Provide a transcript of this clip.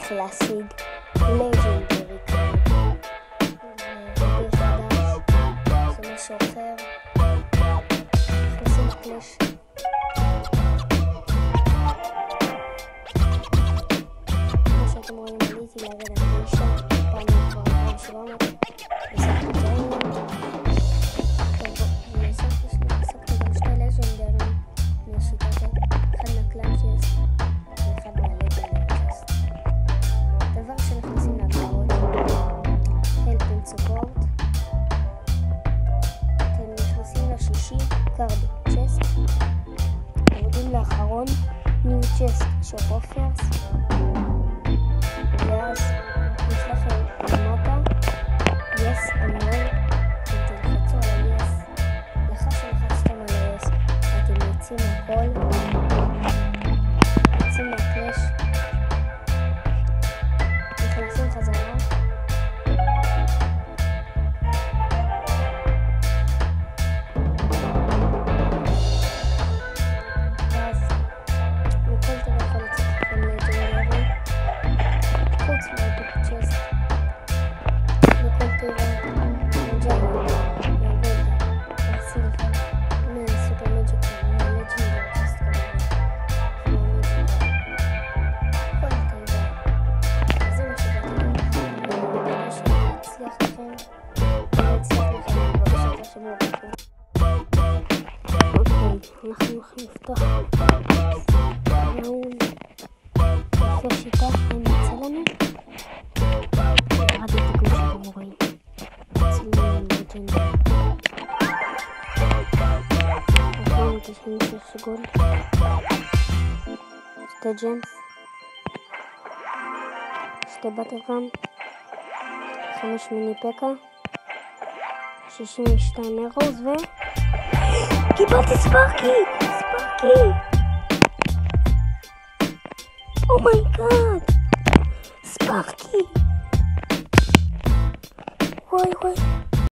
איך להשיג לג'נדרי קארד. זה חדש, זה משהו אחר. נכנסים קלאש. כמו שאתם רואים, עליתי לרדת 9, פעם כבר 2700, וסקתי ג'אים. וסקתי גם 2 לג'נדרים מהשיטות, אחד מהקלאצ'ס ואחד מהלג'נדריס. דבר שנכנסים להגדרות, help and support. אתם נכנסים לשישי, קארד צ'סט, יורדים לאחרון, new chest shop offers, ואז יש לכם למטה yes and no, אתם תלחצו על ה-yes. לאחר שלחצתם על ה-yes אתם יוצאים מהכל, יוצאים מהקלאש, נכנסים חזרה, ואז מכל דבר יכול לצאת לכם לג'נדרי חוץ מהביג צ'סט. מכל טבע מג'אגו, מהגולדה, מהסילבר, מהסופר מג'יקל, מהלג'נדרי צ'סט כמובן, מהמג'יקל, כל טבע. אז זה מה שבאתי לכם, אני מקווה שיצליח לכם, לא יצליח לכם, אני מבקשת תרשמו אותי. אוקיי, אנחנו הולכים לפתוח נעול לפי השיטה המוצא לנו. ירדתי כמו שאתם רואים, צילומים לג'נדרי 96 גולד, 2 ג'מס, 2 בטרקאם, 5 מיני פקה, 62 אירוז ו... קיבלתי ספארקי! ספארקי! אומייגאד! ספארקי! וואי וואי